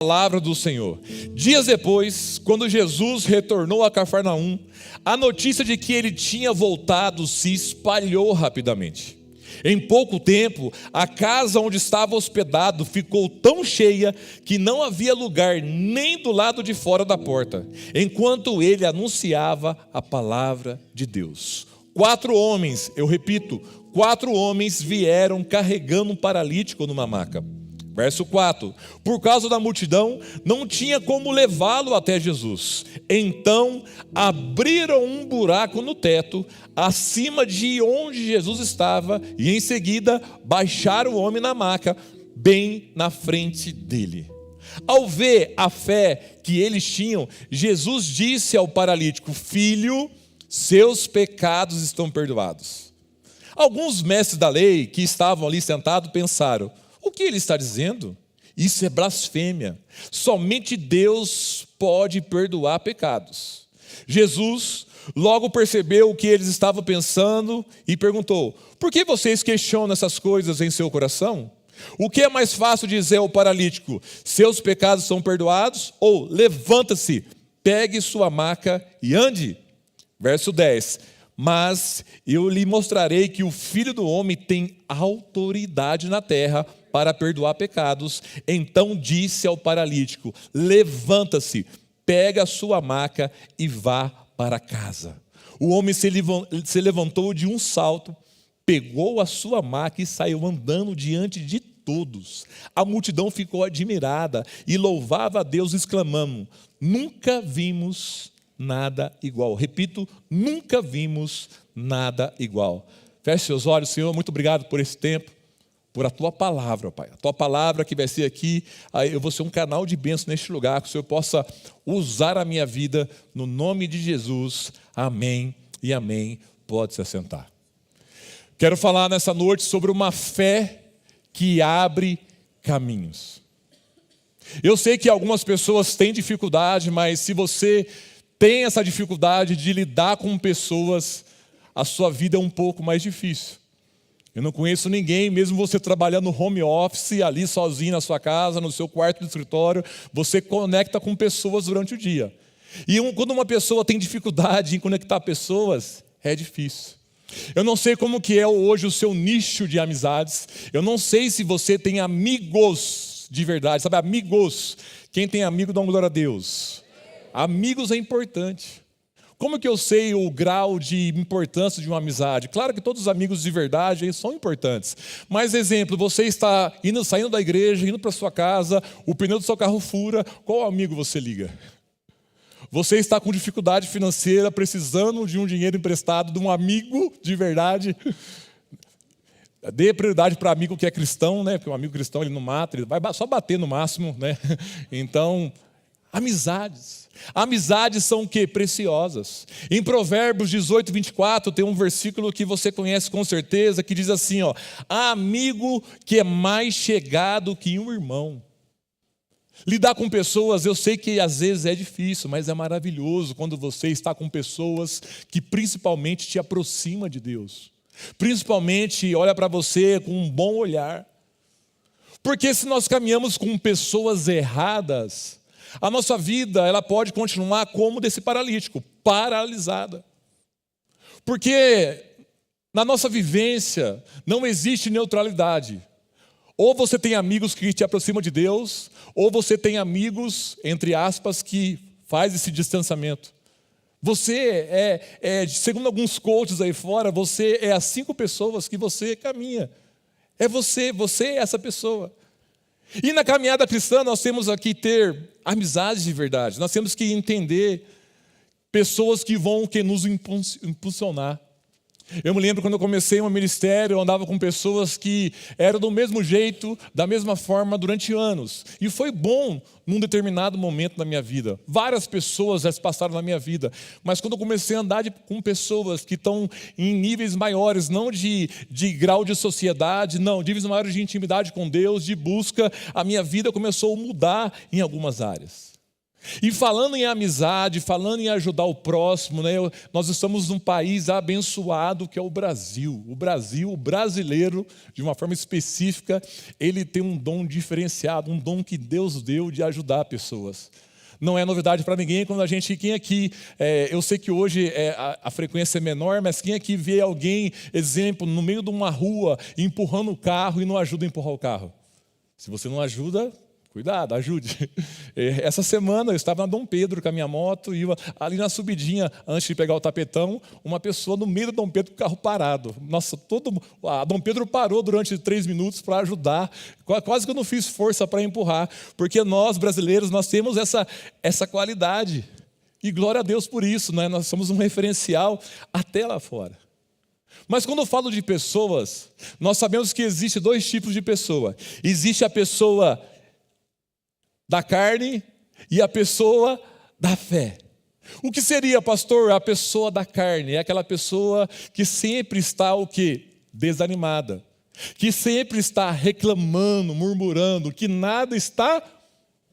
Palavra do Senhor. Dias depois, quando Jesus retornou a Cafarnaum, a notícia de que ele tinha voltado se espalhou rapidamente. Em pouco tempo, a casa onde estava hospedado ficou tão cheia que não havia lugar nem do lado de fora da porta, enquanto ele anunciava a palavra de Deus. 4 homens, eu repito, 4 homens vieram carregando um paralítico numa maca. Verso 4: por causa da multidão, não tinha como levá-lo até Jesus. Então abriram um buraco no teto, acima de onde Jesus estava, e em seguida baixaram o homem na maca, bem na frente dele. Ao ver a fé que eles tinham, Jesus disse ao paralítico: filho, seus pecados estão perdoados. Alguns mestres da lei que estavam ali sentados pensaram: o que ele está dizendo? Isso é blasfêmia. Somente Deus pode perdoar pecados. Jesus logo percebeu o que eles estavam pensando e perguntou: por que vocês questionam essas coisas em seu coração? O que é mais fácil dizer ao paralítico: seus pecados são perdoados? Ou levanta-se, pegue sua maca e ande? Verso 10: mas eu lhe mostrarei que o Filho do Homem tem autoridade na terra para perdoar pecados. Então disse ao paralítico: levanta-se, pega a sua maca e vá para casa. O homem se levantou de um salto, pegou a sua maca e saiu andando diante de todos. A multidão ficou admirada e louvava a Deus, exclamando: nunca vimos nada igual. Repito, nunca vimos nada igual. Feche seus olhos. Senhor, muito obrigado por esse tempo, por a Tua palavra, Pai. A Tua palavra que vai ser aqui, eu vou ser um canal de bênção neste lugar, que o Senhor possa usar a minha vida, no nome de Jesus. Amém e amém. Pode se assentar. Quero falar nessa noite sobre uma fé que abre caminhos. Eu sei que algumas pessoas têm dificuldade, mas se você tem essa dificuldade de lidar com pessoas, a sua vida é um pouco mais difícil. Eu não conheço ninguém, mesmo você trabalhando no home office, ali sozinho na sua casa, no seu quarto de escritório, você conecta com pessoas durante o dia. E quando uma pessoa tem dificuldade em conectar pessoas, é difícil. Eu não sei como que é hoje o seu nicho de amizades. Eu não sei se você tem amigos de verdade, sabe, amigos. Quem tem amigo, dá uma glória a Deus. Amigos é importante. Como que eu sei o grau de importância de uma amizade? Claro que todos os amigos de verdade são importantes. Mas, exemplo, você está saindo da igreja, indo para sua casa, o pneu do seu carro fura, qual amigo você liga? Você está com dificuldade financeira, precisando de um dinheiro emprestado de um amigo de verdade. Dê prioridade para amigo que é cristão, né? Porque um amigo cristão ele não mata, ele vai só bater no máximo, né? Então, amizades. Amizades são o quê? Preciosas. Em Provérbios 18, 24, tem um versículo que você conhece com certeza, que diz assim, ó: há amigo que é mais chegado que um irmão. Lidar com pessoas, eu sei que às vezes é difícil, mas é maravilhoso quando você está com pessoas que principalmente te aproximam de Deus. Principalmente olha para você com um bom olhar. Porque se nós caminhamos com pessoas erradas, a nossa vida ela pode continuar como desse paralítico, paralisada. Porque na nossa vivência não existe neutralidade. Ou você tem amigos que te aproximam de Deus, ou você tem amigos, entre aspas, que faz esse distanciamento. Você segundo alguns coaches aí fora, você é as 5 pessoas que você caminha. É você é essa pessoa. E na caminhada cristã nós temos aqui ter amizades de verdade. Nós temos que entender pessoas que vão nos impulsionar. Eu me lembro quando eu comecei um ministério, eu andava com pessoas que eram do mesmo jeito, da mesma forma durante anos. E foi bom num determinado momento da minha vida. Várias pessoas já se passaram na minha vida. Mas quando eu comecei a andar com pessoas que estão em níveis maiores, não de grau de sociedade, não, níveis maiores de intimidade com Deus, de busca, a minha vida começou a mudar em algumas áreas. E falando em amizade, falando em ajudar o próximo, né, nós estamos num país abençoado que é o Brasil. O Brasil, o brasileiro, de uma forma específica, ele tem um dom diferenciado, um dom que Deus deu de ajudar pessoas. Não é novidade para ninguém quando quem aqui, eu sei que hoje a frequência é menor, mas quem aqui vê alguém, exemplo, no meio de uma rua, empurrando o carro e não ajuda a empurrar o carro? Se você não ajuda, cuidado, ajude. Essa semana eu estava na Dom Pedro com a minha moto e ali na subidinha, antes de pegar o tapetão, uma pessoa no meio do Dom Pedro com o carro parado. Nossa, a Dom Pedro parou durante 3 minutos para ajudar. Quase que eu não fiz força para empurrar, porque nós brasileiros, nós temos essa qualidade. E glória a Deus por isso, né? Nós somos um referencial até lá fora. Mas quando eu falo de pessoas, nós sabemos que existe 2 tipos de pessoa. Existe a pessoa da carne e a pessoa da fé. O que seria, pastor, a pessoa da carne? É aquela pessoa que sempre está o quê? Desanimada. Que sempre está reclamando, murmurando, que nada está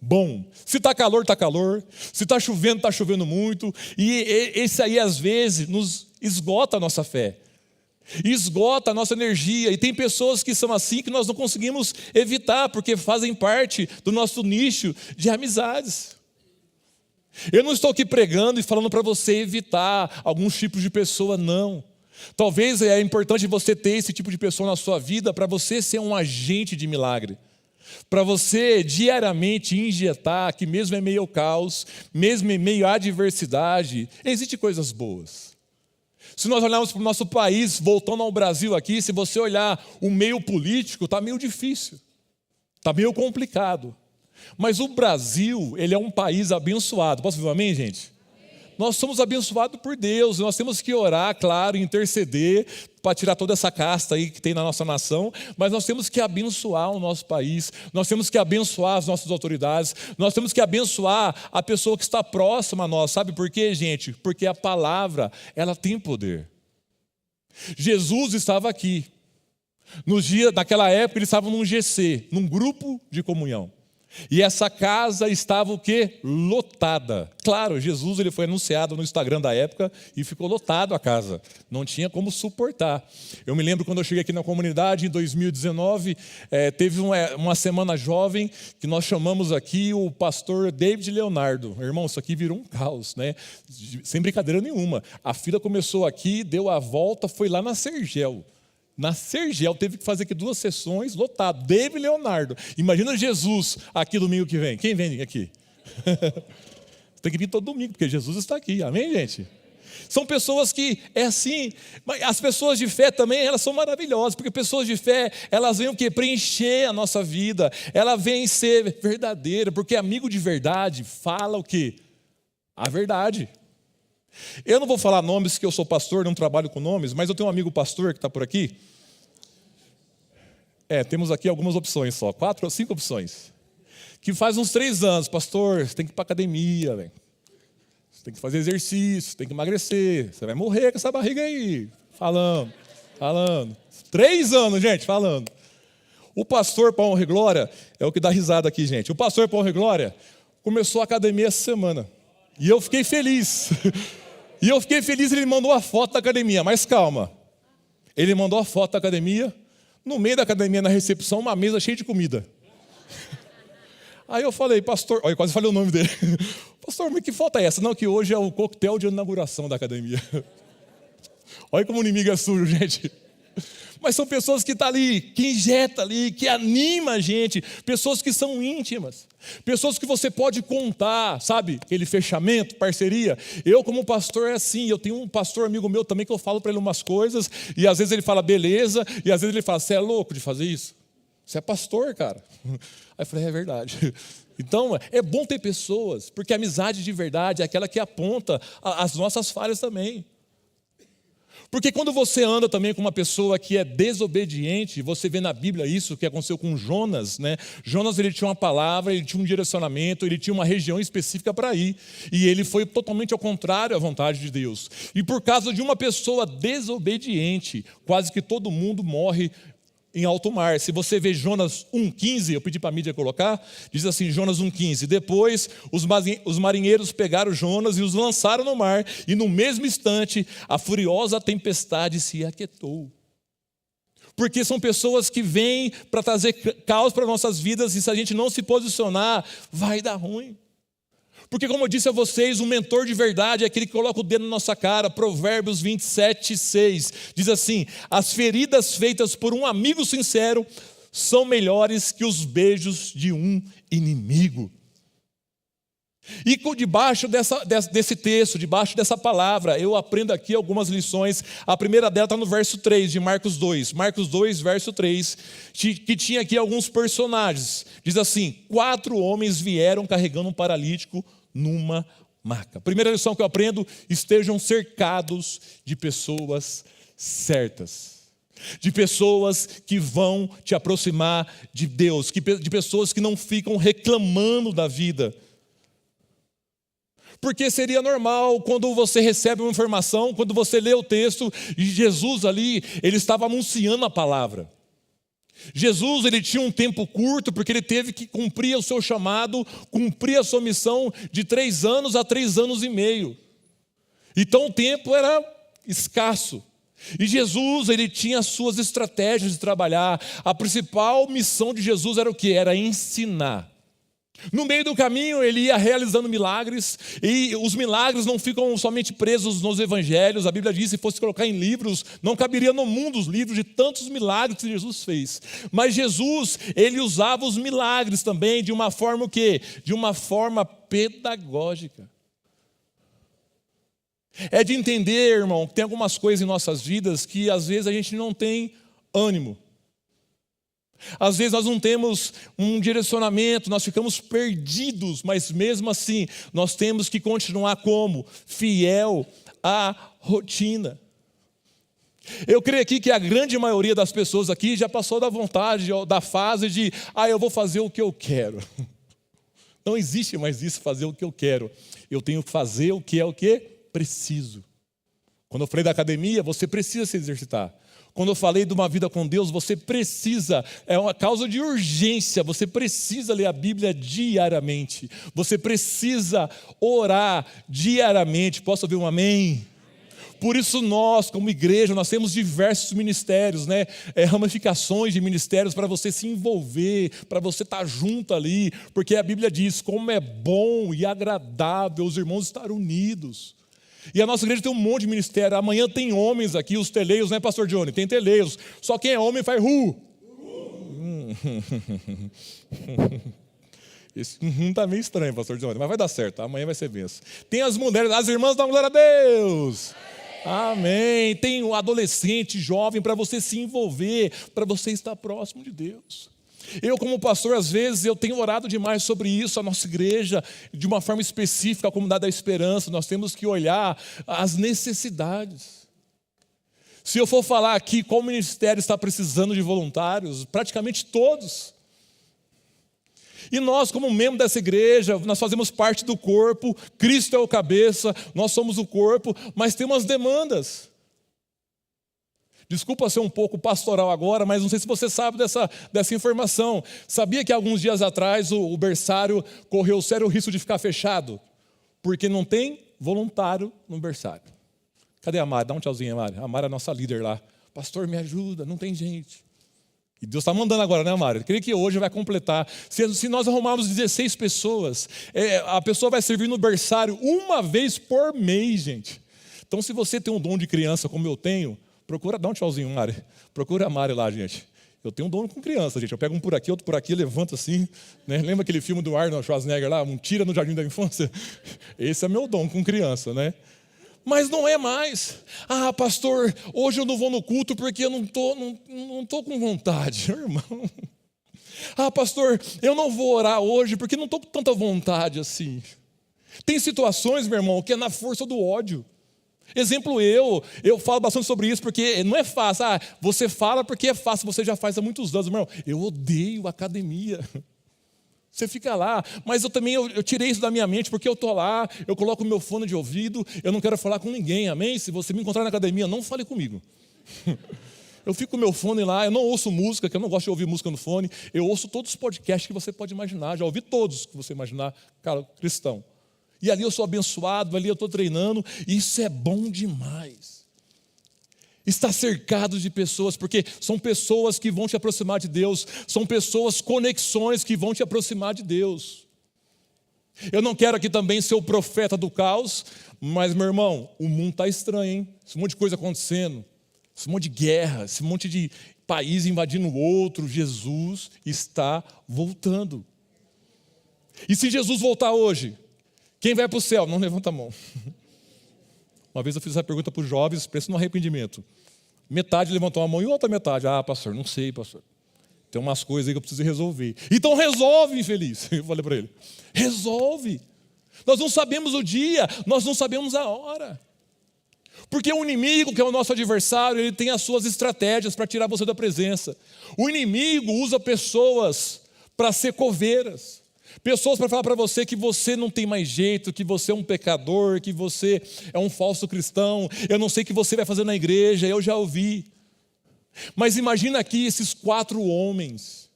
bom. Se está calor, está calor. Se está chovendo muito. E esse aí, às vezes, nos esgota a nossa fé. Esgota a nossa energia, e tem pessoas que são assim que nós não conseguimos evitar, porque fazem parte do nosso nicho de amizades. Eu não estou aqui pregando e falando para você evitar alguns tipos de pessoa, não. Talvez é importante você ter esse tipo de pessoa na sua vida para você ser um agente de milagre. Para você diariamente injetar que mesmo em meio ao caos, mesmo em meio à adversidade, existem coisas boas. Se nós olharmos para o nosso país, voltando ao Brasil aqui, se você olhar o meio político, está meio difícil, está meio complicado. Mas o Brasil, ele é um país abençoado. Posso ouvir um amém, gente? Amém. Nós somos abençoados por Deus, nós temos que orar, claro, interceder, para tirar toda essa casta aí que tem na nossa nação, mas nós temos que abençoar o nosso país, nós temos que abençoar as nossas autoridades, nós temos que abençoar a pessoa que está próxima a nós. Sabe por quê, gente? Porque a palavra, ela tem poder. Jesus estava aqui. Naquela época, eles estavam num GC, num grupo de comunhão. E essa casa estava o quê? Lotada. Claro, Jesus ele foi anunciado no Instagram da época e ficou lotado a casa. Não tinha como suportar. Eu me lembro quando eu cheguei aqui na comunidade, em 2019, teve uma semana jovem que nós chamamos aqui o pastor David Leonardo. Irmão, isso aqui virou um caos, né? Sem brincadeira nenhuma. A fila começou aqui, deu a volta, foi lá na Sergel. Na Sergel, teve que fazer aqui 2 sessões, lotado. David Leonardo. Imagina Jesus aqui domingo que vem. Quem vem aqui? Tem que vir todo domingo, porque Jesus está aqui. Amém, gente? São pessoas que é assim. Mas as pessoas de fé também, elas são maravilhosas, porque pessoas de fé, elas vêm o quê? Preencher a nossa vida. Elas vêm ser verdadeira, porque amigo de verdade fala o quê? A verdade. Eu não vou falar nomes, que eu sou pastor, não trabalho com nomes, mas eu tenho um amigo pastor que está por aqui. Temos aqui algumas opções só, 4 ou 5 opções. Que faz uns 3 anos, pastor, você tem que ir para a academia, véio. Você tem que fazer exercício, tem que emagrecer, você vai morrer com essa barriga aí. Falando. 3 anos, gente, falando. O pastor, para honra e glória, é o que dá risada aqui, gente. O pastor, para honra e glória, começou a academia essa semana. E eu fiquei feliz. Ele mandou a foto da academia, mas calma. Ele mandou a foto da academia, no meio da academia, na recepção, uma mesa cheia de comida. Aí eu falei, pastor, olha, quase falei o nome dele. Pastor, mas que foto é essa? Não, que hoje é o coquetel de inauguração da academia. Olha como o inimigo é sujo, gente. Mas são pessoas que estão ali, que injetam ali, que animam a gente, pessoas que são íntimas, pessoas que você pode contar, sabe? Aquele fechamento, parceria. Eu, como pastor, é assim. Eu tenho um pastor amigo meu também que eu falo para ele umas coisas, e às vezes ele fala beleza, e às vezes ele fala, você é louco de fazer isso? Você é pastor, cara. Aí eu falei, é verdade. Então, é bom ter pessoas, porque a amizade de verdade é aquela que aponta as nossas falhas também. Porque quando você anda também com uma pessoa que é desobediente, você vê na Bíblia isso que aconteceu com Jonas, né? Jonas, ele tinha uma palavra, ele tinha um direcionamento, ele tinha uma região específica para ir, e ele foi totalmente ao contrário à vontade de Deus. E por causa de uma pessoa desobediente, quase que todo mundo morre em alto mar. Se você vê Jonas 1,15, eu pedi para a mídia colocar, diz assim, Jonas 1,15, depois os marinheiros pegaram Jonas e os lançaram no mar, e no mesmo instante a furiosa tempestade se aquietou. Porque são pessoas que vêm para trazer caos para nossas vidas, e se a gente não se posicionar, vai dar ruim. Porque, como eu disse a vocês, um mentor de verdade é aquele que coloca o dedo na nossa cara. Provérbios 27:6 diz assim: as feridas feitas por um amigo sincero são melhores que os beijos de um inimigo. E debaixo desse texto, debaixo dessa palavra, eu aprendo aqui algumas lições. A primeira dela está no verso 3 de Marcos 2. Marcos 2, verso 3, que tinha aqui alguns personagens. Diz assim: 4 homens vieram carregando um paralítico numa maca. Primeira lição que eu aprendo: estejam cercados de pessoas certas. De pessoas que vão te aproximar de Deus. De pessoas que não ficam reclamando da vida. Porque seria normal quando você recebe uma informação, quando você lê o texto, e Jesus ali, ele estava anunciando a palavra. Jesus, ele tinha um tempo curto, porque ele teve que cumprir o seu chamado, cumprir a sua missão de 3 anos a 3 anos e meio. Então o tempo era escasso. E Jesus, ele tinha as suas estratégias de trabalhar. A principal missão de Jesus era o quê? Era ensinar. No meio do caminho ele ia realizando milagres, e os milagres não ficam somente presos nos evangelhos. A Bíblia diz que se fosse colocar em livros, não caberia no mundo os livros de tantos milagres que Jesus fez. Mas Jesus, ele usava os milagres também de uma forma o quê? De uma forma pedagógica. É de entender, irmão, que tem algumas coisas em nossas vidas que às vezes a gente não tem ânimo. Às vezes nós não temos um direcionamento, nós ficamos perdidos, mas mesmo assim nós temos que continuar como? Fiel à rotina. Eu creio aqui que a grande maioria das pessoas aqui já passou da vontade, da fase de eu vou fazer o que eu quero. Não existe mais isso, fazer o que eu quero. Eu tenho que fazer o que é o que? Preciso. Quando eu falei da academia, você precisa se exercitar. Quando eu falei de uma vida com Deus, você precisa, é uma causa de urgência, você precisa ler a Bíblia diariamente. Você precisa orar diariamente. Posso ouvir um amém? Por isso nós, como igreja, nós temos diversos ministérios, né? Ramificações de ministérios para você se envolver, para você estar junto ali. Porque a Bíblia diz como é bom e agradável os irmãos estar unidos. E a nossa igreja tem um monte de ministério. Amanhã tem homens aqui, os teleios, né, pastor Johnny? Tem teleios. Só quem é homem faz Esse tá meio estranho, pastor Johnny, mas vai dar certo. Amanhã vai ser benção. Tem as mulheres, as irmãs, dão glória a Deus. Amém. Tem o adolescente, jovem, para você se envolver, para você estar próximo de Deus. Eu, como pastor, às vezes, eu tenho orado demais sobre isso. A nossa igreja, de uma forma específica, a comunidade da esperança, nós temos que olhar as necessidades. Se eu for falar aqui qual ministério está precisando de voluntários, praticamente todos. E nós, como membro dessa igreja, nós fazemos parte do corpo, Cristo é o cabeça, nós somos o corpo, mas tem umas demandas. Desculpa ser um pouco pastoral agora, mas não sei se você sabe dessa informação. Sabia que alguns dias atrás o berçário correu sério risco de ficar fechado? Porque não tem voluntário no berçário. Cadê a Mari? Dá um tchauzinho, Mari. A Mari é a nossa líder lá. Pastor, me ajuda, não tem gente. E Deus está mandando agora, né, Mari? Eu creio que hoje vai completar. Se nós arrumarmos 16 pessoas, a pessoa vai servir no berçário uma vez por mês, gente. Então, se você tem um dom de criança como eu tenho, procura, dá um tchauzinho, Mari. Procura a Mari lá, gente. Eu tenho um dom com criança, gente. Eu pego um por aqui, outro por aqui, levanto assim. Né? Lembra aquele filme do Arnold Schwarzenegger lá? Um tira no jardim da infância? Esse é meu dom com criança, né? Mas não é mais. Pastor, hoje eu não vou no culto porque eu não tô com vontade. Irmão. Pastor, eu não vou orar hoje porque não estou com tanta vontade assim. Tem situações, meu irmão, que é na força do ódio. Exemplo, eu falo bastante sobre isso porque não é fácil. Você fala porque é fácil, você já faz há muitos anos. Meu irmão, eu odeio academia. Você fica lá, mas eu tirei isso da minha mente porque eu estou lá, eu coloco o meu fone de ouvido, eu não quero falar com ninguém, amém? Se você me encontrar na academia, não fale comigo. Eu fico com o meu fone lá, eu não ouço música, que eu não gosto de ouvir música no fone. Eu ouço todos os podcasts que você pode imaginar. Já ouvi todos que você imaginar, cara, cristão. E ali eu sou abençoado, ali eu estou treinando. E isso é bom demais. Estar cercado de pessoas, porque são pessoas que vão te aproximar de Deus. São pessoas, conexões que vão te aproximar de Deus. Eu não quero aqui também ser o profeta do caos, mas, meu irmão, o mundo está estranho, hein? Esse monte de coisa acontecendo, esse monte de guerra, esse monte de país invadindo o outro. Jesus está voltando. E se Jesus voltar hoje, quem vai para o céu? Não levanta a mão. Uma vez eu fiz essa pergunta para os jovens, pensa no arrependimento. Metade levantou a mão e outra metade. Pastor, não sei, pastor. Tem umas coisas aí que eu preciso resolver. Então resolve, infeliz. Eu falei para ele, resolve. Nós não sabemos o dia, nós não sabemos a hora. Porque o inimigo, que é o nosso adversário, ele tem as suas estratégias para tirar você da presença. O inimigo usa pessoas para ser coveiras. Pessoas para falar para você que você não tem mais jeito, que você é um pecador, que você é um falso cristão. Eu não sei o que você vai fazer na igreja, eu já ouvi. Mas imagina aqui esses 4 homens.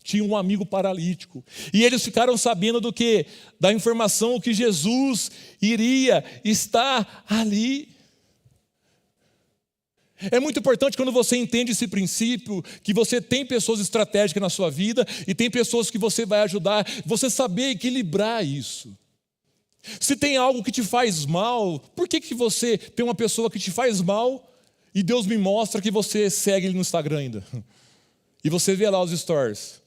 Tinham um amigo paralítico. E eles ficaram sabendo do quê? Da informação que Jesus iria estar ali. É muito importante quando você entende esse princípio, que você tem pessoas estratégicas na sua vida e tem pessoas que você vai ajudar, você saber equilibrar isso. Se tem algo que te faz mal, por que você tem uma pessoa que te faz mal e Deus me mostra que você segue ele no Instagram ainda? E você vê lá os stories,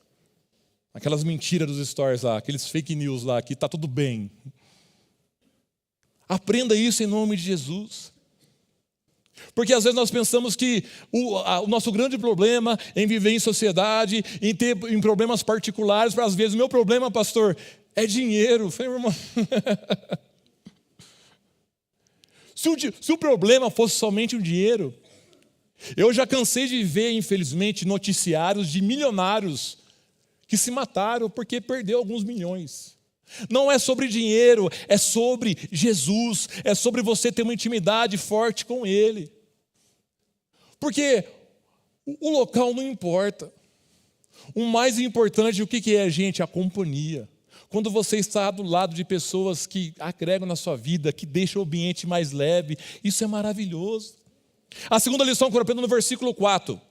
aquelas mentiras dos stories lá, aqueles fake news lá, que está tudo bem. Aprenda isso em nome de Jesus. Porque às vezes nós pensamos que o nosso grande problema em viver em sociedade, em problemas particulares, para às vezes o meu problema, pastor, é dinheiro. Eu falei, irmão, se o problema fosse somente o dinheiro, eu já cansei de ver, infelizmente, noticiários de milionários que se mataram porque perdeu alguns milhões. Não é sobre dinheiro, é sobre Jesus, é sobre você ter uma intimidade forte com Ele. Porque o local não importa. O mais importante, o que é, gente? A companhia. Quando você está do lado de pessoas que agregam na sua vida, que deixam o ambiente mais leve, isso é maravilhoso. A segunda lição que eu aprendo no versículo 4,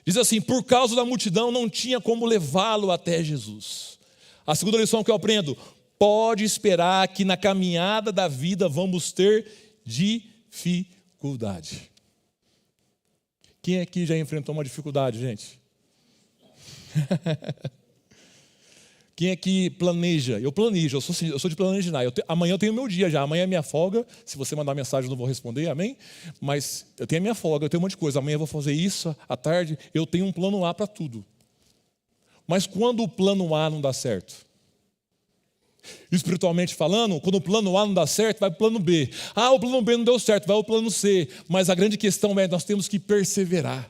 diz assim, por causa da multidão não tinha como levá-lo até Jesus. A segunda lição que eu aprendo, pode esperar que na caminhada da vida vamos ter dificuldade. Quem aqui já enfrentou uma dificuldade, gente? Quem aqui planeja? Eu planejo, eu sou de planejar. Amanhã eu tenho meu dia já, amanhã é minha folga. Se você mandar mensagem eu não vou responder, amém? Mas eu tenho a minha folga, eu tenho um monte de coisa. Amanhã eu vou fazer isso, à tarde, eu tenho um plano A para tudo. Mas quando o plano A não dá certo? Espiritualmente falando, quando o plano A não dá certo, vai para o plano B. O plano B não deu certo, vai para o plano C. Mas a grande questão é, nós temos que perseverar.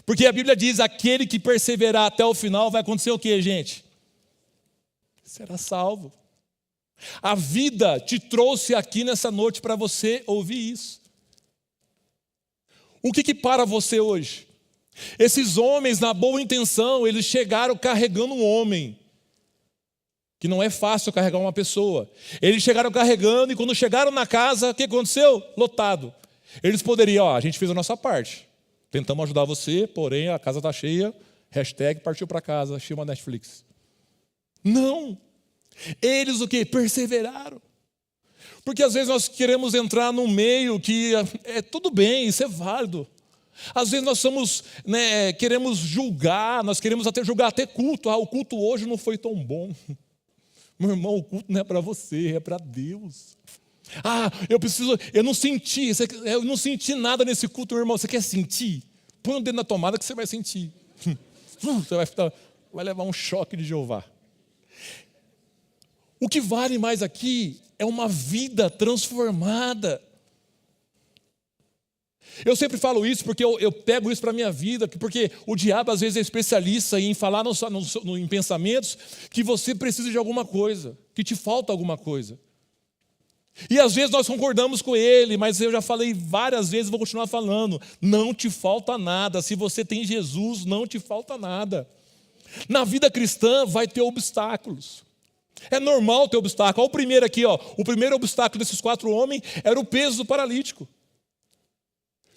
Porque a Bíblia diz, aquele que perseverar até o final, vai acontecer o quê, gente? Será salvo. A vida te trouxe aqui nessa noite para você ouvir isso. O que para você hoje? Esses homens, na boa intenção, eles chegaram carregando um homem. Que não é fácil carregar uma pessoa. Eles chegaram carregando e quando chegaram na casa, o que aconteceu? Lotado. Eles poderiam, a gente fez a nossa parte. Tentamos ajudar você, porém a casa está cheia. Hashtag partiu para casa, achei uma Netflix. Não. Eles o quê? Perseveraram. Porque às vezes nós queremos entrar num meio que é tudo bem, isso é válido. Às vezes nós queremos julgar, nós queremos julgar até culto. O culto hoje não foi tão bom. Meu irmão, o culto não é para você, é para Deus. Eu não senti nada nesse culto, meu irmão. Você quer sentir? Põe o dedo na tomada que você vai sentir. Você vai levar um choque de Jeová. O que vale mais aqui é uma vida transformada. Eu sempre falo isso porque eu pego isso para a minha vida, porque o diabo às vezes é especialista em falar em pensamentos que você precisa de alguma coisa, que te falta alguma coisa. E às vezes nós concordamos com ele, mas eu já falei várias vezes, vou continuar falando, não te falta nada. Se você tem Jesus, não te falta nada. Na vida cristã vai ter obstáculos. É normal ter obstáculo. Olha o primeiro aqui, ó. O primeiro obstáculo desses 4 homens era o peso do paralítico.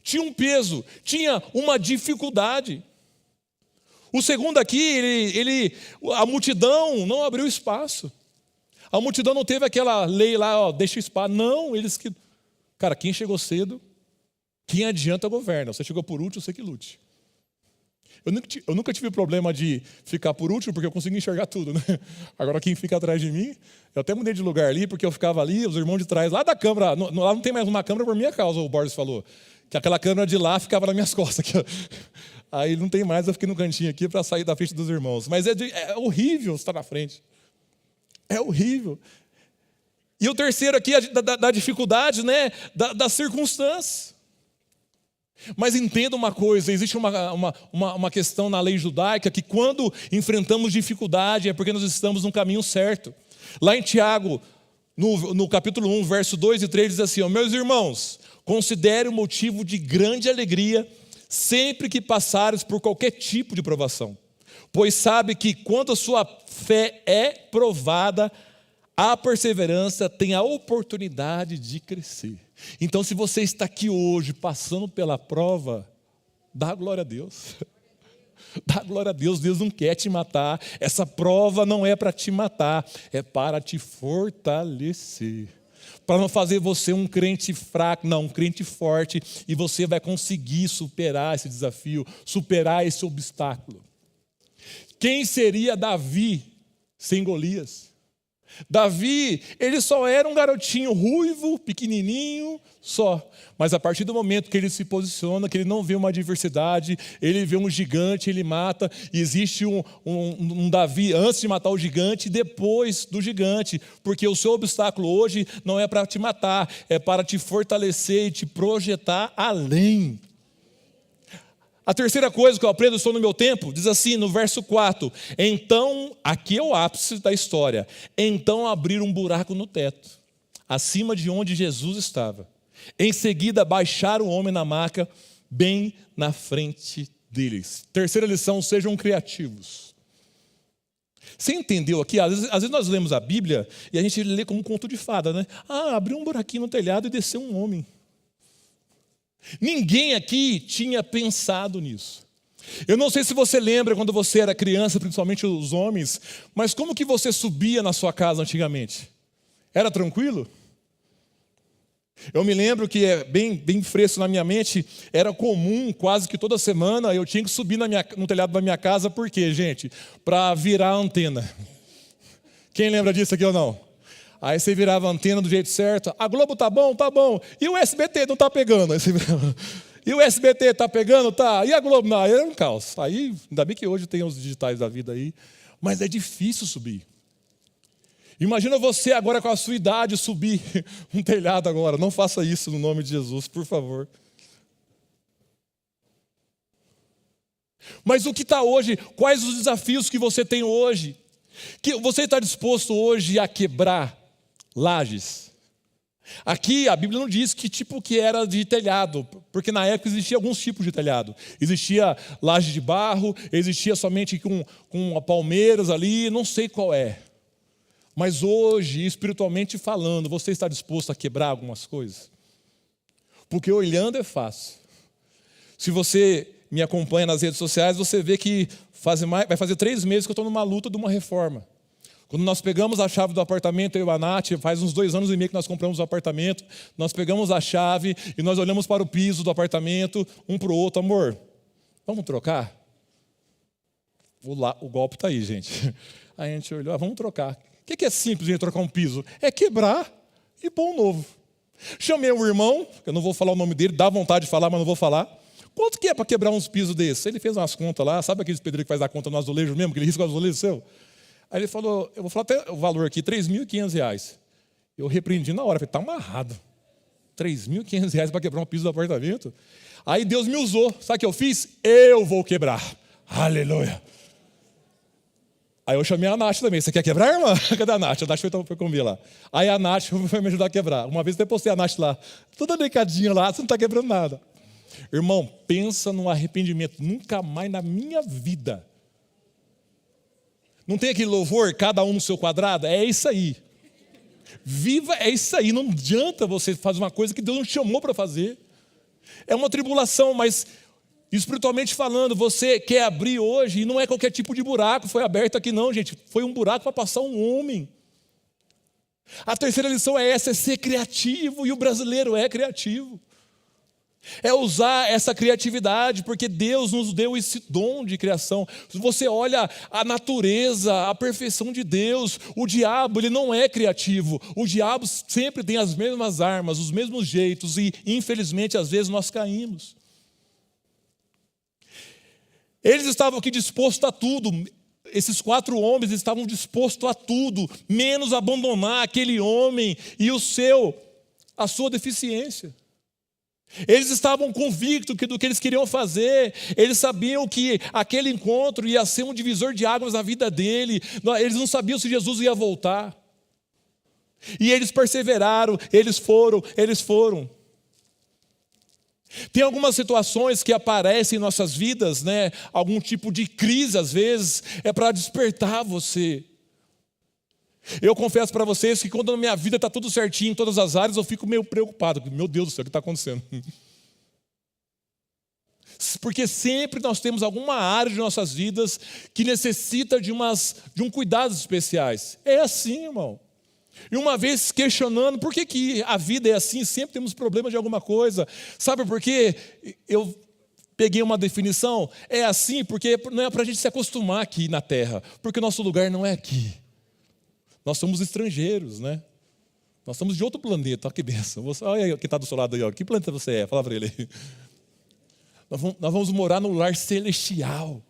Tinha um peso, tinha uma dificuldade. O segundo aqui, a multidão não abriu espaço. A multidão não teve aquela lei lá, ó, deixa espaço. Não, cara, quem chegou cedo, quem adianta governa. Você chegou por último, você que lute. Eu nunca tive problema de ficar por último, porque eu consigo enxergar tudo, né? Agora, quem fica atrás de mim, eu até mudei de lugar ali, porque eu ficava ali, os irmãos de trás, lá da câmara, lá não tem mais uma câmara por minha causa, o Borges falou, que aquela câmera de lá ficava nas minhas costas. Aqui, ó. Aí não tem mais, eu fiquei no cantinho aqui para sair da frente dos irmãos. Mas é horrível estar na frente. É horrível. E o terceiro aqui, da dificuldade, né? Da circunstância. Mas entenda uma coisa, existe uma questão na lei judaica que quando enfrentamos dificuldade é porque nós estamos no caminho certo. Lá em Tiago, no capítulo 1, verso 2 e 3, diz assim, ó, meus irmãos, considere o motivo de grande alegria sempre que passares por qualquer tipo de provação, pois sabe que quando a sua fé é provada, a perseverança tem a oportunidade de crescer. Então, se você está aqui hoje passando pela prova, dá glória a Deus. Dá glória a Deus, Deus não quer te matar. Essa prova não é para te matar, é para te fortalecer. Para não fazer você um crente fraco, não, um crente forte. E você vai conseguir superar esse desafio, superar esse obstáculo. Quem seria Davi sem Golias? Davi, ele só era um garotinho ruivo, pequenininho, só. Mas a partir do momento que ele se posiciona, que ele não vê uma adversidade, ele vê um gigante, ele mata. E existe um Davi antes de matar o gigante e depois do gigante. Porque o seu obstáculo hoje não é para te matar, é para te fortalecer e te projetar além. A terceira coisa que eu aprendo, estou no meu tempo, diz assim no verso 4, então, aqui é o ápice da história, então abriram um buraco no teto, acima de onde Jesus estava. Em seguida baixaram o homem na maca, bem na frente deles. Terceira lição, sejam criativos. Você entendeu aqui? Às vezes nós lemos a Bíblia e a gente lê como um conto de fada, né? Abriu um buraquinho no telhado e desceu um homem. Ninguém aqui tinha pensado nisso. Eu não sei se você lembra quando você era criança, principalmente os homens, mas como que você subia na sua casa antigamente? Era tranquilo? Eu me lembro que é bem fresco na minha mente, era comum, quase que toda semana, eu tinha que subir no telhado da minha casa, por quê, gente? Para virar a antena. Quem lembra disso aqui ou não? Aí você virava a antena do jeito certo. A Globo tá bom, tá bom. E o SBT não tá pegando. Aí você virava, e o SBT tá pegando, tá. E a Globo não, aí é um caos. Aí, ainda bem que hoje tem os digitais da vida aí. Mas é difícil subir. Imagina você agora com a sua idade subir um telhado agora. Não faça isso no nome de Jesus, por favor. Mas o que está hoje? Quais os desafios que você tem hoje? Que você está disposto hoje a quebrar lajes? Aqui a Bíblia não diz que tipo que era de telhado, porque na época existia alguns tipos de telhado. Existia laje de barro, existia somente com palmeiras ali, não sei qual é. Mas hoje, espiritualmente falando, você está disposto a quebrar algumas coisas? Porque olhando é fácil. Se você me acompanha nas redes sociais, você vê que vai fazer 3 meses que eu estou numa luta de uma reforma. Quando nós pegamos a chave do apartamento, eu e a Nath, faz uns 2 anos e meio que nós compramos o apartamento, nós pegamos a chave e nós olhamos para o piso do apartamento, um para o outro, amor, vamos trocar? O golpe está aí, gente. Aí a gente olhou, vamos trocar. O que é simples de trocar um piso? É quebrar e pôr um novo. Chamei um irmão, eu não vou falar o nome dele, dá vontade de falar, mas não vou falar. Quanto que é para quebrar uns pisos desses? Ele fez umas contas lá, sabe aqueles pedreiros que faz a conta no azulejo mesmo, que ele risca o azulejo seu? Aí ele falou, eu vou falar até o valor aqui, R$3.500. Eu repreendi na hora, falei, está amarrado. R$3.500 para quebrar um piso do apartamento? Aí Deus me usou, sabe o que eu fiz? Eu vou quebrar. Aleluia. Aí eu chamei a Nath também. Você quer quebrar, irmã? Cadê a Nath? A Nath foi comigo lá. Aí a Nath foi me ajudar a quebrar. Uma vez eu postei a Nath lá, toda delicadinha lá, você não está quebrando nada. Irmão, pensa no arrependimento. Nunca mais na minha vida. Não tem aquele louvor, cada um no seu quadrado? É isso aí. Viva, é isso aí. Não adianta você fazer uma coisa que Deus não te chamou para fazer. É uma tribulação, mas espiritualmente falando, você quer abrir hoje, e não é qualquer tipo de buraco foi aberto aqui não, gente. Foi um buraco para passar um homem. A terceira lição é essa, é ser criativo, e o brasileiro é criativo. É usar essa criatividade, porque Deus nos deu esse dom de criação. Se você olha a natureza, a perfeição de Deus, o diabo ele não é criativo. O diabo sempre tem as mesmas armas, os mesmos jeitos, e infelizmente às vezes nós caímos. Eles estavam aqui dispostos a tudo. Esses 4 homens estavam dispostos a tudo, menos abandonar aquele homem e a sua deficiência. Eles estavam convictos do que eles queriam fazer. Eles sabiam que aquele encontro ia ser um divisor de águas na vida dele. Eles não sabiam se Jesus ia voltar. E eles perseveraram, eles foram. Tem algumas situações que aparecem em nossas vidas, né? Algum tipo de crise às vezes, é para despertar você. Eu confesso para vocês que quando na minha vida está tudo certinho em todas as áreas, eu fico meio preocupado. Meu Deus do céu, o que está acontecendo? Porque sempre nós temos alguma área de nossas vidas que necessita de um cuidados especiais. É assim, irmão. E uma vez questionando, por que a vida é assim? Sempre temos problemas de alguma coisa. Sabe por quê? Eu peguei uma definição. É assim porque não é para a gente se acostumar aqui na terra. Porque o nosso lugar não é aqui. Nós somos estrangeiros, né? Nós somos de outro planeta. Olha que bênção. Olha quem está do seu lado aí. Ó. Que planeta você é? Fala para ele aí. Nós vamos morar no lar celestial.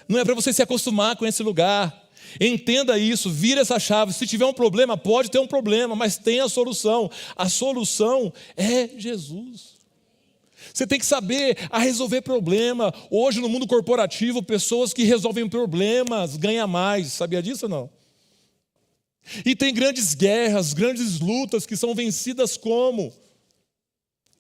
Não é para você se acostumar com esse lugar. Entenda isso, vira essa chave. Se tiver um problema, pode ter um problema, mas tem a solução. A solução é Jesus. Você tem que saber a resolver problema. Hoje no mundo corporativo, pessoas que resolvem problemas ganham mais. Sabia disso ou não? E tem grandes guerras, grandes lutas que são vencidas como?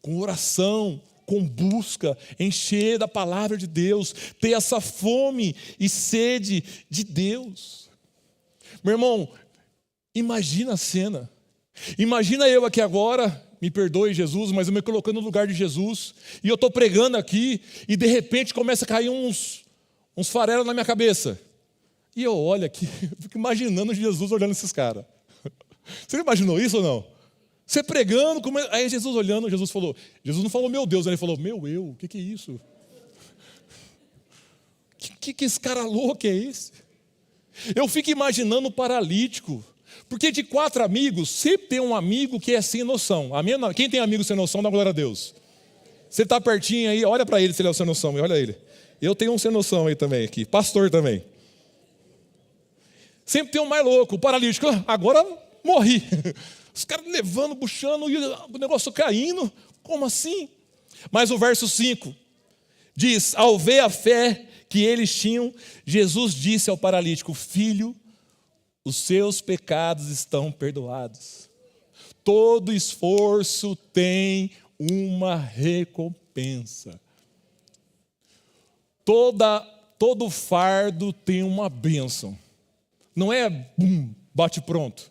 Com oração, com busca, encher da palavra de Deus, ter essa fome e sede de Deus. Meu irmão, imagina a cena. Imagina eu aqui agora, me perdoe Jesus, mas eu me colocando no lugar de Jesus, e eu estou pregando aqui, e de repente começa a cair uns farelos na minha cabeça. E eu olho aqui, fico imaginando Jesus olhando esses caras. Você imaginou isso ou não? Você pregando, aí Jesus olhando, Jesus não falou meu Deus, ele falou meu eu, o que é isso? Que esse cara louco é esse? Eu fico imaginando o paralítico, porque de 4 amigos, sempre tem um amigo que é sem noção. Amém? Quem tem amigo sem noção, dá glória a Deus. Você está pertinho aí, olha para ele se ele é o sem noção, olha ele. Eu tenho um sem noção aí também, aqui, pastor também. Sempre tem um mais louco, o paralítico, agora morri. Os caras levando, puxando, e o negócio caindo, como assim? Mas o verso 5 diz, ao ver a fé que eles tinham, Jesus disse ao paralítico, filho, os seus pecados estão perdoados. Todo esforço tem uma recompensa. Todo fardo tem uma bênção. Não é bate pronto.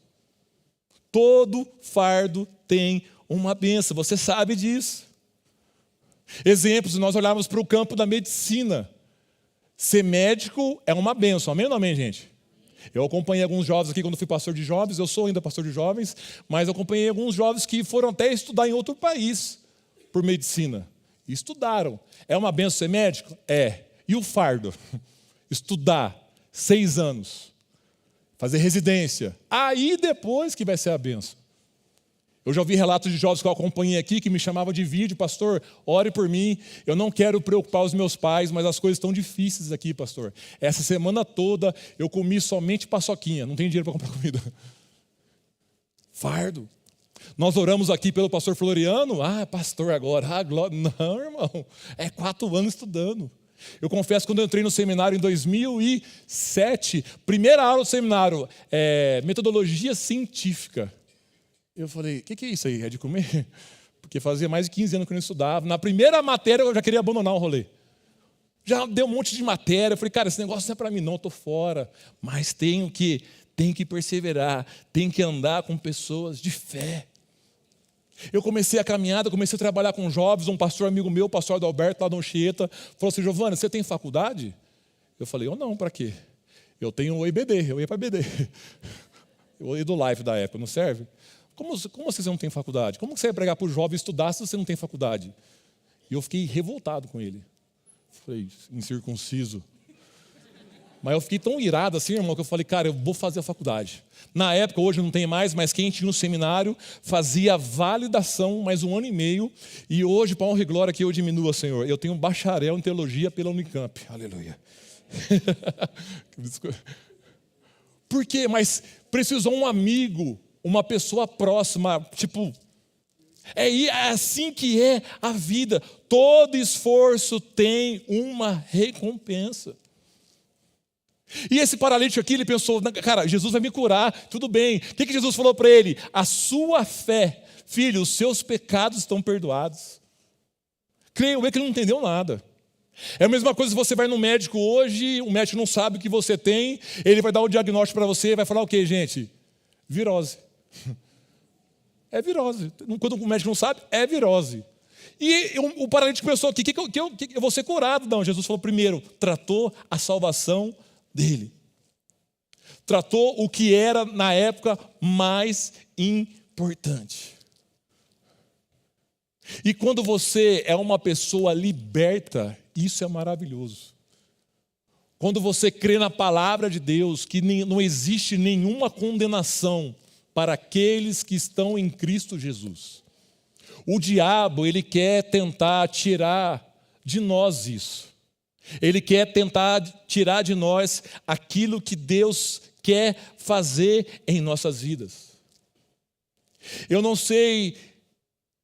Todo fardo tem uma bênção, você sabe disso. Exemplos, se nós olharmos para o campo da medicina, ser médico é uma bênção, amém ou não amém, gente? Eu acompanhei alguns jovens aqui quando fui pastor de jovens, eu sou ainda pastor de jovens, mas eu acompanhei alguns jovens que foram até estudar em outro país por medicina. E estudaram. É uma bênção ser médico? É. E o fardo? Estudar 6 anos. Fazer residência. Aí depois que vai ser a bênção. Eu já ouvi relatos de jovens que eu acompanhei aqui, que me chamavam de vídeo, pastor, ore por mim, eu não quero preocupar os meus pais, mas as coisas estão difíceis aqui, pastor. Essa semana toda eu comi somente paçoquinha, não tenho dinheiro para comprar comida. Fardo. Nós oramos aqui pelo pastor Floriano, pastor agora, glória. Não, irmão, é 4 anos estudando. Eu confesso, quando eu entrei no seminário em 2007, primeira aula do seminário, metodologia científica. Eu falei, o que é isso aí? É de comer? Porque fazia mais de 15 anos que eu não estudava. Na primeira matéria eu já queria abandonar o rolê. Já deu um monte de matéria. Eu falei, cara, esse negócio não é para mim não, eu estou fora. Mas tenho que perseverar, tenho que andar com pessoas de fé. Eu comecei a caminhada, comecei a trabalhar com jovens. Um pastor amigo meu, o pastor Adalberto, lá da Anchieta, falou assim, Giovana, você tem faculdade? Eu falei, eu não, para quê? Eu tenho o IBD, eu ia para IBD. Eu ia do Life da época, não serve? Como você não tem faculdade? Como você vai pregar para o jovem estudar se você não tem faculdade? E eu fiquei revoltado com ele. Falei, incircunciso. Mas eu fiquei tão irado assim, irmão, que eu falei, cara, eu vou fazer a faculdade. Na época, hoje não tem mais, mas quem tinha no seminário fazia validação mais 1 ano e meio. E hoje, para honra e glória, que eu diminua, Senhor, eu tenho um bacharel em teologia pela Unicamp. Aleluia. Por quê? Mas precisou um amigo, uma pessoa próxima, tipo... É assim que é a vida. Todo esforço tem uma recompensa. E esse paralítico aqui, ele pensou, cara, Jesus vai me curar, tudo bem. O que Jesus falou para ele? A sua fé, filho, os seus pecados estão perdoados. Creio eu que ele não entendeu nada. É a mesma coisa se você vai no médico hoje, o médico não sabe o que você tem, ele vai dar o diagnóstico para você, vai falar o quê, gente? Virose. É virose. Quando o médico não sabe, é virose. E o paralítico pensou aqui, eu vou ser curado. Não, Jesus falou primeiro, tratou a salvação dele. Tratou o que era, na época, mais importante. E quando você é uma pessoa liberta, isso é maravilhoso. Quando você crê na palavra de Deus, que não existe nenhuma condenação para aqueles que estão em Cristo Jesus. O diabo, ele quer tentar tirar de nós isso. Ele quer tentar tirar de nós aquilo que Deus quer fazer em nossas vidas. Eu não sei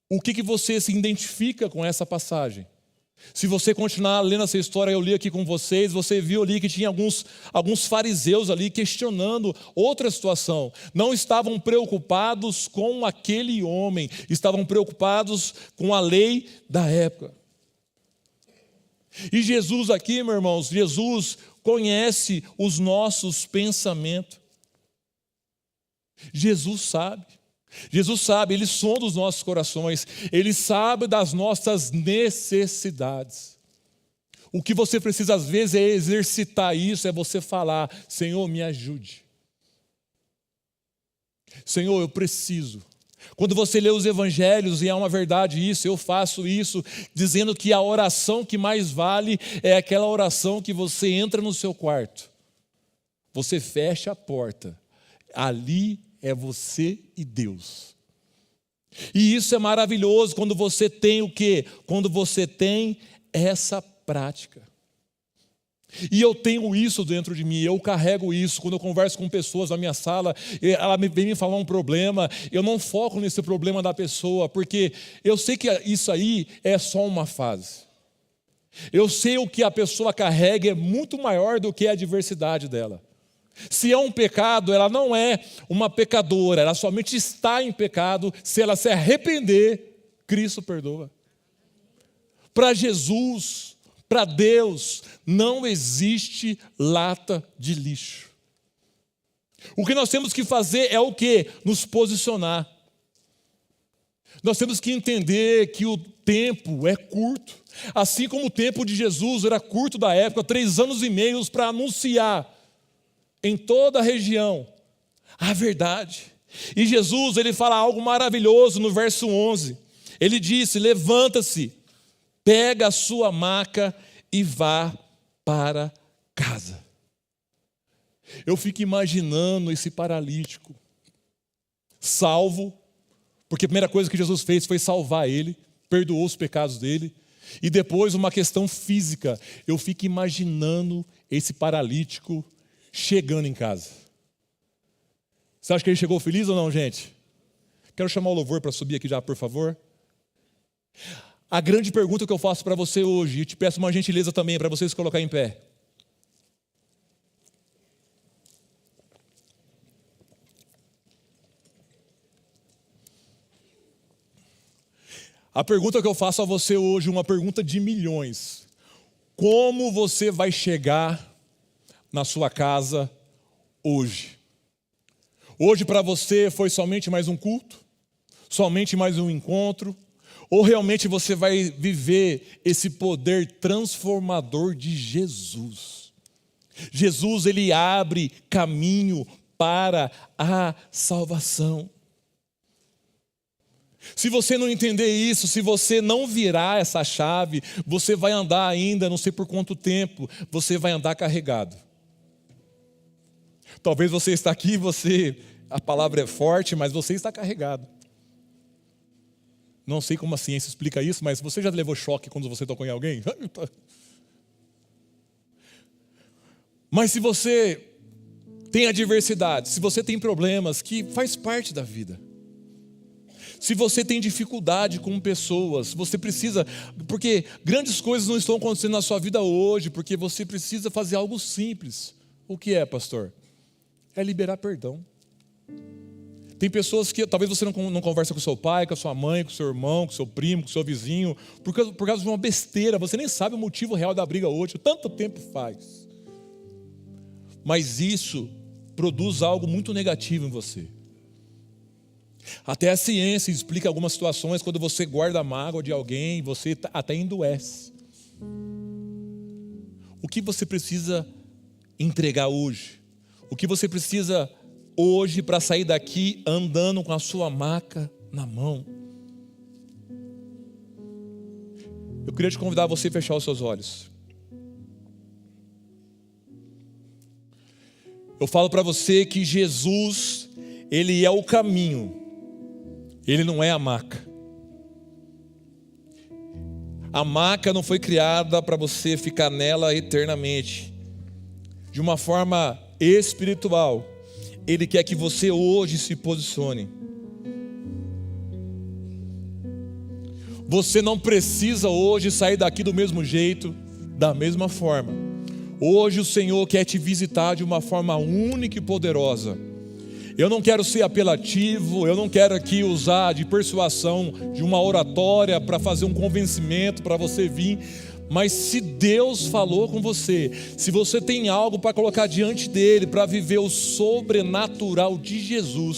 o que você se identifica com essa passagem. Se você continuar lendo essa história, eu li aqui com vocês, você viu ali que tinha alguns fariseus ali questionando outra situação. Não estavam preocupados com aquele homem, estavam preocupados com a lei da época. E Jesus aqui, meus irmãos, Jesus conhece os nossos pensamentos. Jesus sabe, Ele sonda os nossos corações, Ele sabe das nossas necessidades. O que você precisa às vezes é exercitar isso, é você falar, Senhor, me ajude. Senhor, eu preciso. Quando você lê os evangelhos, e é uma verdade isso, eu faço isso, dizendo que a oração que mais vale é aquela oração que você entra no seu quarto, você fecha a porta, ali é você e Deus. E isso é maravilhoso quando você tem o quê? Quando você tem essa prática. E eu tenho isso dentro de mim, eu carrego isso. Quando eu converso com pessoas na minha sala, ela vem me falar um problema, eu não foco nesse problema da pessoa, porque eu sei que isso aí é só uma fase. Eu sei o que a pessoa carrega é muito maior do que a adversidade dela. Se é um pecado, ela não é uma pecadora, ela somente está em pecado. Se ela se arrepender, Cristo perdoa. Para Jesus, para Deus, não existe lata de lixo. O que nós temos que fazer é o quê? Nos posicionar. Nós temos que entender que o tempo é curto. Assim como o tempo de Jesus era curto da época, 3 anos e meio para anunciar em toda a região a verdade. E Jesus, ele fala algo maravilhoso no verso 11. Ele disse, levanta-se, pega a sua maca e vá para casa. Eu fico imaginando esse paralítico, salvo, porque a primeira coisa que Jesus fez foi salvar ele, perdoou os pecados dele, e depois uma questão física. Eu fico imaginando esse paralítico chegando em casa. Você acha que ele chegou feliz ou não, gente? Quero chamar o louvor para subir aqui já, por favor. A grande pergunta que eu faço para você hoje, e te peço uma gentileza também para você se colocar em pé. A pergunta que eu faço a você hoje, uma pergunta de milhões. Como você vai chegar na sua casa hoje? Hoje para você foi somente mais um culto? Somente mais um encontro? Ou realmente você vai viver esse poder transformador de Jesus? Jesus, ele abre caminho para a salvação. Se você não entender isso, se você não virar essa chave, você vai andar ainda, não sei por quanto tempo, você vai andar carregado. Talvez você está aqui, a palavra é forte, mas você está carregado. Não sei como a ciência explica isso, mas você já levou choque quando você tocou em alguém? Mas se você tem adversidade, se você tem problemas, que faz parte da vida. Se você tem dificuldade com pessoas, você precisa, porque grandes coisas não estão acontecendo na sua vida hoje, porque você precisa fazer algo simples. O que é, pastor? É liberar perdão. Tem pessoas que talvez você não conversa com seu pai, com a sua mãe, com seu irmão, com seu primo, com seu vizinho, por causa de uma besteira, você nem sabe o motivo real da briga hoje, tanto tempo faz. Mas isso produz algo muito negativo em você. Até a ciência explica algumas situações, quando você guarda a mágoa de alguém, você até endoece. O que você precisa entregar hoje? O que você precisa hoje para sair daqui andando com a sua maca na mão? Eu queria te convidar a você a fechar os seus olhos. Eu falo para você que Jesus, ele é o caminho. Ele não é a maca. A maca não foi criada para você ficar nela eternamente. De uma forma espiritual, Ele quer que você hoje se posicione. Você não precisa hoje sair daqui do mesmo jeito, da mesma forma. Hoje o Senhor quer te visitar de uma forma única e poderosa. Eu não quero ser apelativo, eu não quero aqui usar de persuasão, de uma oratória para fazer um convencimento para você vir. Mas se Deus falou com você, se você tem algo para colocar diante dele, para viver o sobrenatural de Jesus,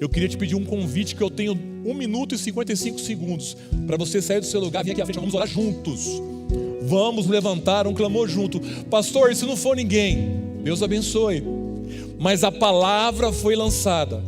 eu queria te pedir um convite, que eu tenho 1 minuto e 55 segundos, para você sair do seu lugar, vir aqui à frente, vamos orar juntos. Vamos levantar um clamor junto. Pastor, e se não for ninguém? Deus abençoe. Mas a palavra foi lançada,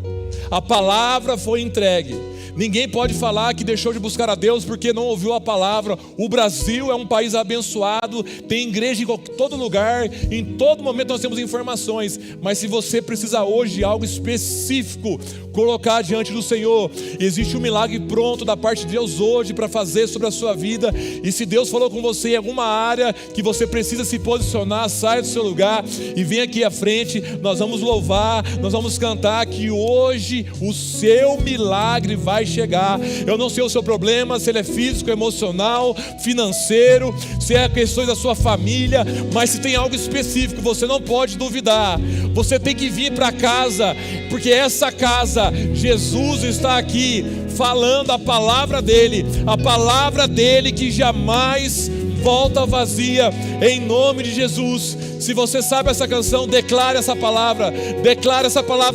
a palavra foi entregue. Ninguém pode falar que deixou de buscar a Deus porque não ouviu a palavra. O Brasil é um país abençoado, tem igreja em todo lugar, em todo momento nós temos informações. Mas se você precisa hoje de algo específico, colocar diante do Senhor, existe um milagre pronto da parte de Deus hoje para fazer sobre a sua vida. E se Deus falou com você em alguma área que você precisa se posicionar, saia do seu lugar e vem aqui à frente. Nós vamos louvar, nós vamos cantar, que hoje o seu milagre vai chegar. Eu não sei o seu problema, se ele é físico, emocional, financeiro, se é questões da sua família, mas se tem algo específico, você não pode duvidar. Você tem que vir para casa, porque essa casa, Jesus está aqui falando a palavra dele que jamais volta vazia, em nome de Jesus. Se você sabe essa canção, declare essa palavra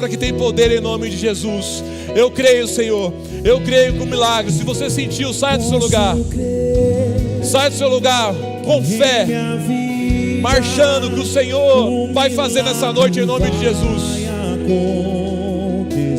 que tem poder, em nome de Jesus. Eu creio, Senhor, eu creio com milagre. Se você sentiu, saia do seu lugar, saia do seu lugar com fé, marchando, que o Senhor vai fazer nessa noite, em nome de Jesus.